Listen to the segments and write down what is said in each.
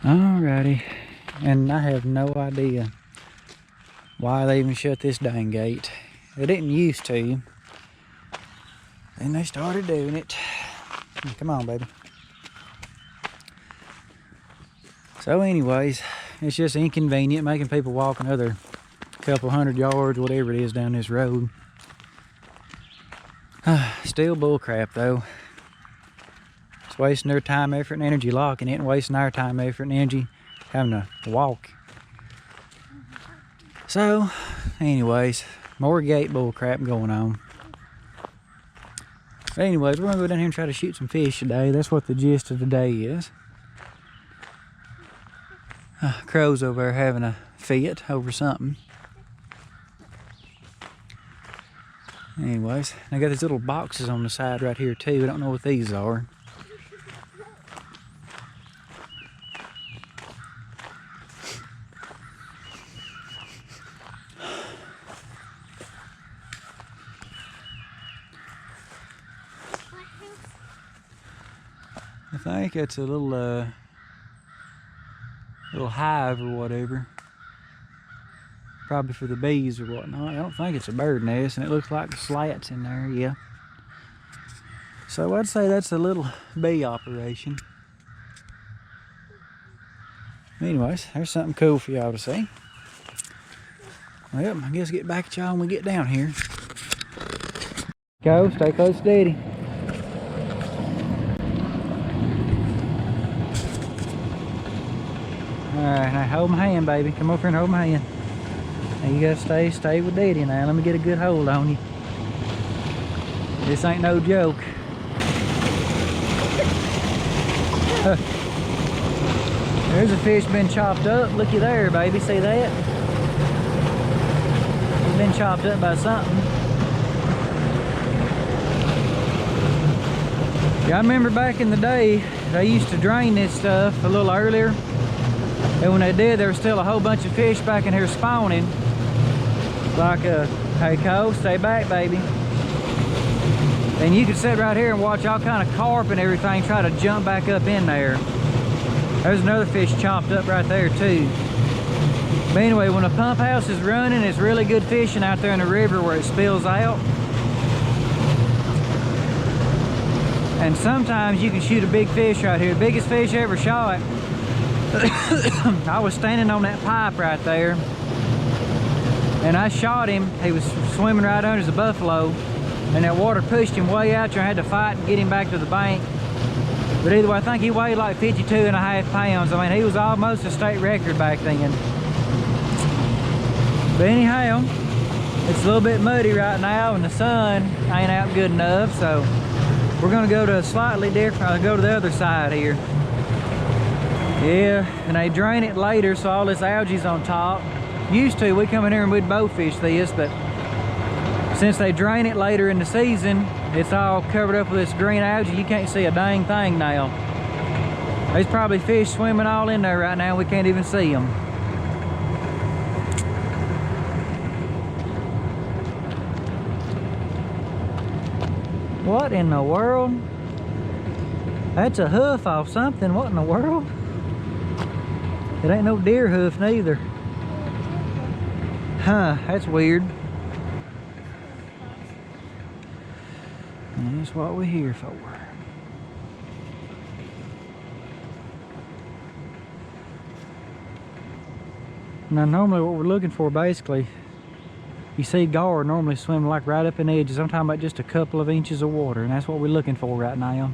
Alrighty, and I have no idea why they even shut this dang gate. They didn't used to, and they started doing it. Come on, baby. So anyways, it's just inconvenient making people walk another couple 100 yards, whatever it is, down this road. Still bullcrap though. It's wasting their time, effort, and energy locking it, and wasting our time, effort, and energy having to walk. So, anyways, more gate bullcrap going on. But anyways, we're gonna go down here and try to shoot some fish today. That's what the gist of the day is. Crow's over there having a fit over something. Anyways, I got these little boxes on the side right here too. I don't know what these are. I think it's a little hive or whatever. Probably for the bees or whatnot. I don't think it's a bird nest, and it looks like the slats in there, yeah. So I'd say that's a little bee operation. Anyways, there's something cool for y'all to see. Well, I guess get back at y'all when we get down here. Go, stay close, steady. Alright, now hold my hand, baby. Come over here and hold my hand. Now you gotta stay with Daddy now. Let me get a good hold on you. This ain't no joke. There's a fish been chopped up. Looky there, baby. See that? It's been chopped up by something. Yeah, I remember back in the day, they used to drain this stuff a little earlier. And when they did, there was still a whole bunch of fish back in here spawning. Like, hey Cole, stay back, baby. And you could sit right here and watch all kind of carp and everything try to jump back up in there. There's another fish chopped up right there too. But anyway, when a pump house is running, it's really good fishing out there in the river where it spills out. And sometimes you can shoot a big fish right here. The biggest fish I ever shot, I was standing on that pipe right there, and I shot him. He was swimming right under the buffalo, and that water pushed him way out there. I had to fight and get him back to the bank. But either way, I think he weighed like 52.5 pounds. I mean, he was almost a state record back then. But anyhow, it's a little bit muddy right now, and the sun ain't out good enough, so we're gonna go to a slightly different, go to the other side here. Yeah, and they drain it later, so all this algae's on top. Used to, we come in here and we'd bow fish this, but since they drain it later in the season, it's all covered up with this green algae. You can't see a dang thing now. There's probably fish swimming all in there right now. We can't even see them. What in the world? That's a hoof off something. What in the world? It ain't no deer hoof neither. Huh, that's weird. And that's what we're here for. Now normally what we're looking for, basically, you see gar normally swim like right up in the edges. I'm talking about just a couple of inches of water, and that's what we're looking for right now.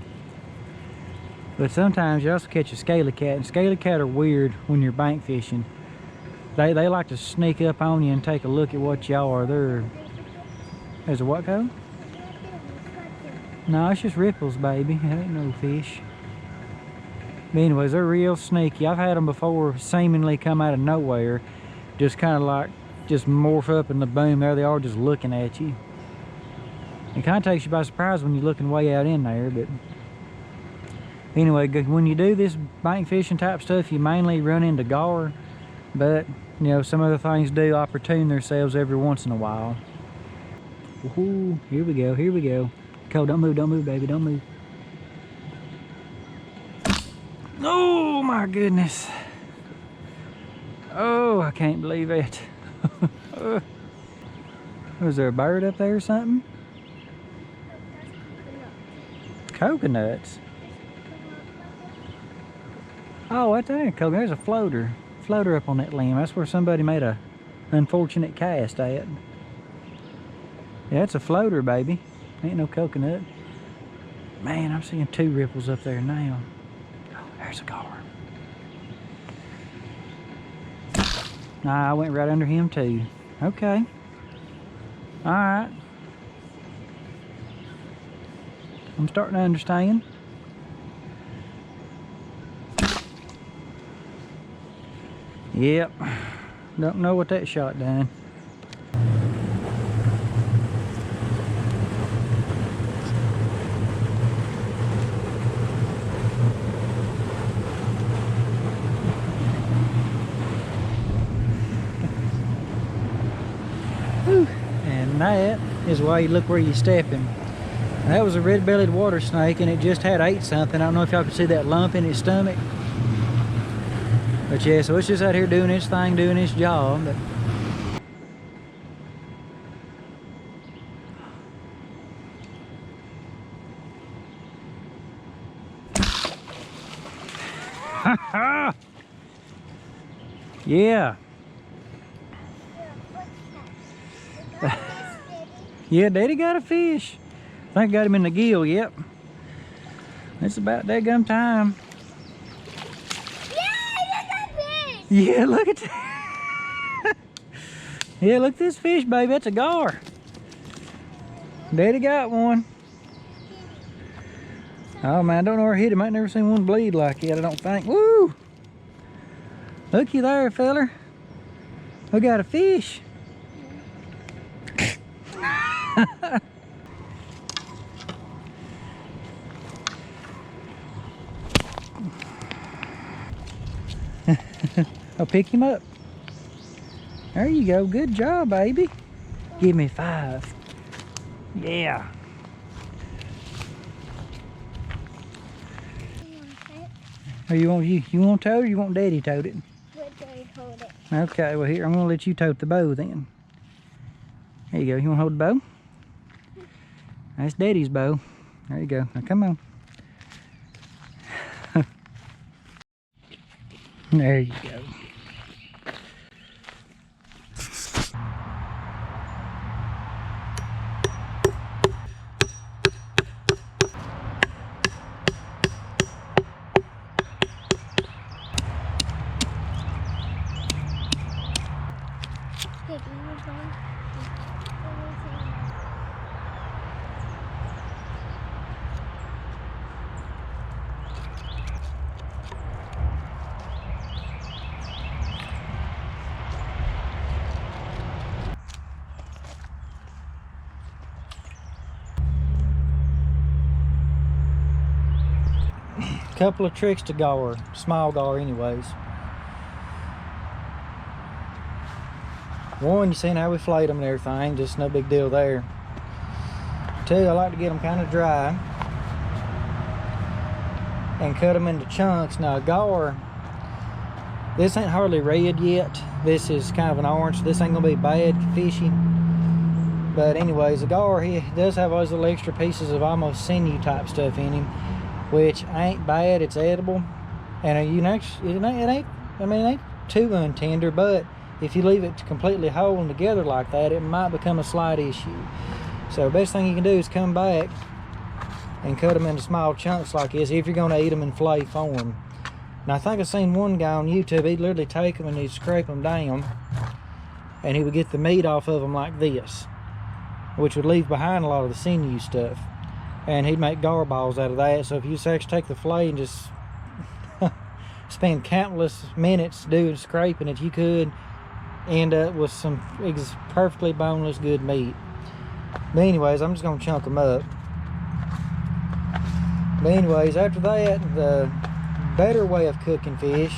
But sometimes you also catch a scaly cat, and scaly cat are weird when you're bank fishing. They like to sneak up on you and take a look at what y'all are. There's a what, Cole? No, it's just ripples, baby. It ain't no fish. But anyways, they're real sneaky. I've had them before seemingly come out of nowhere. Just kind of like, just morph up in the boom. There they are, just looking at you. It kind of takes you by surprise when you're looking way out in there, but anyway, when you do this bank fishing type stuff, you mainly run into gar, but you know, some other things do opportune themselves every once in a while. Ooh, here we go, here we go. Cole, don't move, baby, don't move. Oh my goodness. Oh, I can't believe it. Was there a bird up there or something? Coconuts. Oh, right there. There's a floater. Floater up on that limb. That's where somebody made a unfortunate cast at. Yeah, it's a floater, baby. Ain't no coconut. Man, I'm seeing 2 ripples up there now. Oh, there's a gar. Nah, I went right under him too. Okay. Alright. I'm starting to understand. Yep. Don't know what that shot done. And that is why you look where you're stepping. That was a red-bellied water snake, and it just had ate something. I don't know if y'all can see that lump in its stomach. But yeah, so it's just out here doing its thing, doing its job. But yeah. Yeah, Daddy got a fish. I think I got him in the gill, yep. It's about daggum time. Yeah, look at that. Yeah, look at this fish, baby. That's a gar. Daddy got one. Oh man, I don't know where I hit him. I ain't never seen one bleed like that, I don't think. Woo! Looky there, feller. We got a fish. I'll pick him up. There you go. Good job, baby. Give me 5. Yeah. Oh, you want to tote it, or you want Daddy tote it? Let Daddy hold it. Okay, well here, I'm gonna let you tote the bow then. There you go. You wanna hold the bow? That's Daddy's bow. There you go. Now come on. There you go. Couple of tricks to gar, small gar anyways. One, you seen how we flayed them and everything, just no big deal there. 2, I like to get them kind of dry and cut them into chunks. Now a gar, this ain't hardly red yet. This is kind of an orange, so this ain't gonna be bad fishy. But anyways, a gar, he does have those little extra pieces of almost sinew type stuff in him, which ain't bad. It's edible, and it ain't too untender, but if you leave it completely whole and together like that, it might become a slight issue. So the best thing you can do is come back and cut them into small chunks like this if you're going to eat them in fillet form. Now I think I've seen one guy on YouTube, he'd literally take them and he'd scrape them down and he would get the meat off of them like this, which would leave behind a lot of the sinew stuff. And he'd make gar balls out of that. So if you just actually take the fillet and just spend countless minutes doing scraping it, you could end up with some perfectly boneless good meat. But anyways, I'm just gonna chunk them up. But anyways, after that, the better way of cooking fish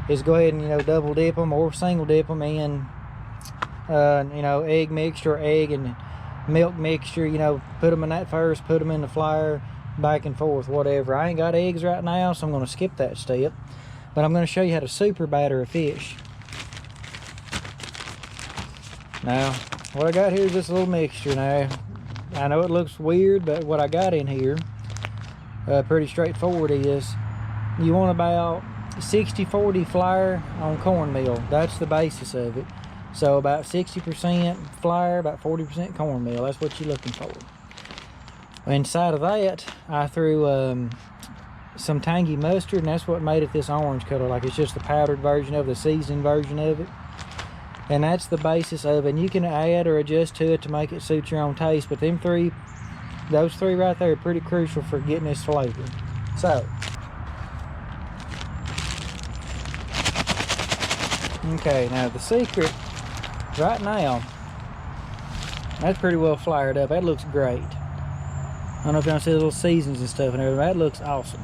is go ahead and double dip them or single dip them in egg mixture, egg and milk mixture. Put them in that first, put them in the fryer, back and forth, whatever. I ain't got eggs right now, so I'm going to skip that step, but I'm going to show you how to super batter a fish. Now, what I got here is this little mixture. Now, I know it looks weird, but what I got in here, pretty straightforward, is you want about 60-40 flour on cornmeal. That's the basis of it. So about 60% flour, about 40% cornmeal. That's what you're looking for. Inside of that, I threw some tangy mustard, and that's what made it this orange color. Like, it's just the powdered version of the seasoned version of it. And that's the basis of it. And you can add or adjust to it to make it suit your own taste. But those three right there are pretty crucial for getting this flavor. So, okay, now the secret right now, that's pretty well floured up. That looks great. I don't know if y'all see the little seasons and stuff and everything. That looks awesome.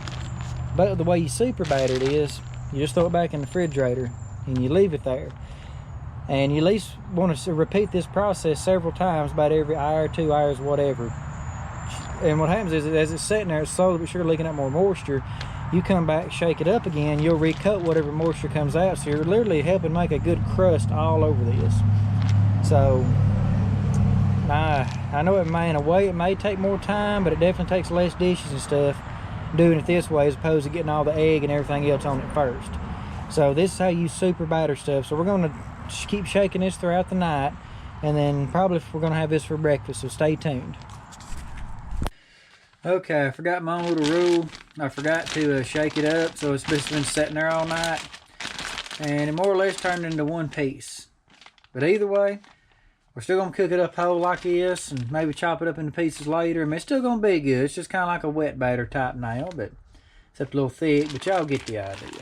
But the way you super batter it is, you just throw it back in the refrigerator and you leave it there. And you at least want to repeat this process several times, about every hour, 2 hours, whatever. And what happens is, as it's sitting there, it's slowly but surely leaking out more moisture. You come back, shake it up again, you'll recut whatever moisture comes out. So you're literally helping make a good crust all over this. So, I know it may, in a way, it may take more time, but it definitely takes less dishes and stuff doing it this way, as opposed to getting all the egg and everything else on it first. So this is how you super batter stuff. So we're going to keep shaking this throughout the night, and then probably we're going to have this for breakfast, so stay tuned. Okay, I forgot my own little rule. I forgot to shake it up, so it's just been sitting there all night, and it more or less turned into one piece. But either way, we're still going to cook it up whole like this, and maybe chop it up into pieces later. I mean, it's still going to be good. It's just kind of like a wet batter type now, but except a little thick, but y'all get the idea.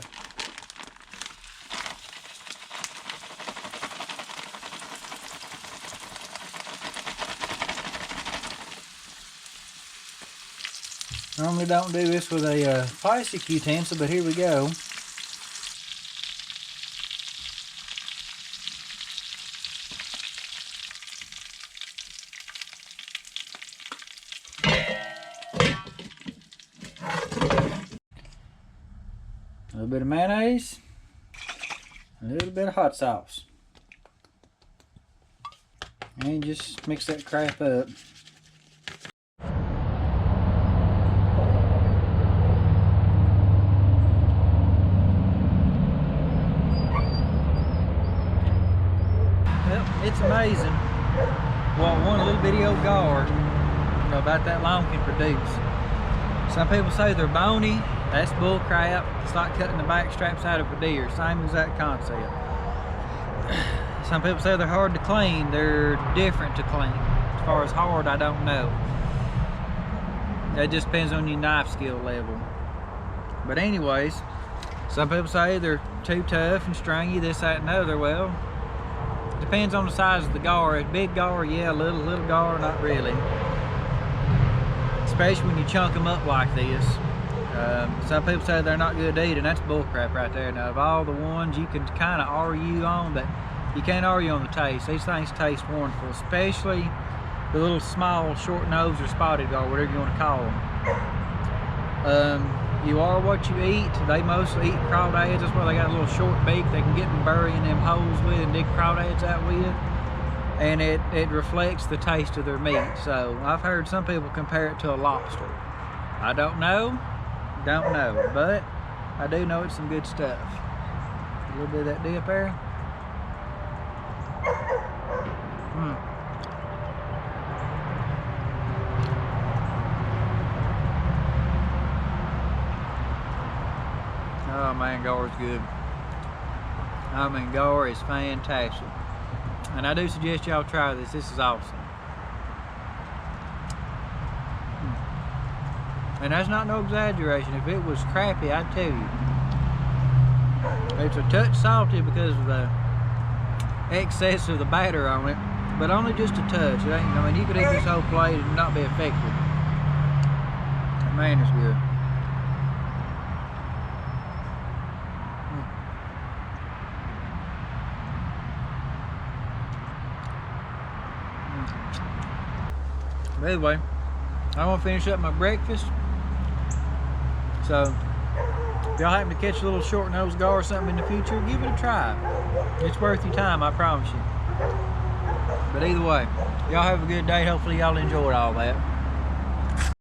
Normally don't do this with a plastic utensil, but here we go. A little bit of mayonnaise, a little bit of hot sauce, and just mix that crap up. It's amazing what one little bitty old gourd, about that long can produce. Some people say they're bony. That's bull crap. It's like cutting the back straps out of a deer. Same exact concept. Some people say they're hard to clean. They're different to clean. As far as hard, I don't know. That just depends on your knife skill level. But anyways, some people say they're too tough and stringy, this, that, and other. Well, depends on the size of the gourd. Big gourd, yeah, little gourd, not really. Especially when you chunk them up like this. Some people say they're not good to eat, and that's bullcrap right there. Now, of all the ones you can kind of argue on, but you can't argue on the taste. These things taste wonderful, especially the little small short nose or spotted gourd, whatever you want to call them. You are what you eat. They mostly eat crawdads. That's why they got a little short beak they can get and bury in them holes with and dig crawdads out with. And it reflects the taste of their meat. So I've heard some people compare it to a lobster. I don't know, but I do know it's some good stuff. A little bit of that dip there. Oh man, gourd's good. I mean, gourd is fantastic. And I do suggest y'all try this. This is awesome. And that's not no exaggeration. If it was crappy, I'd tell you. It's a touch salty because of the excess of the batter on it, but only just a touch. It ain't, I mean, you could eat this whole plate and not be affected. Man, it's good. But anyway, I'm gonna finish up my breakfast. So, if y'all happen to catch a little short nosed gourd or something in the future, give it a try. It's worth your time, I promise you. But either way, y'all have a good day. Hopefully y'all enjoyed all that.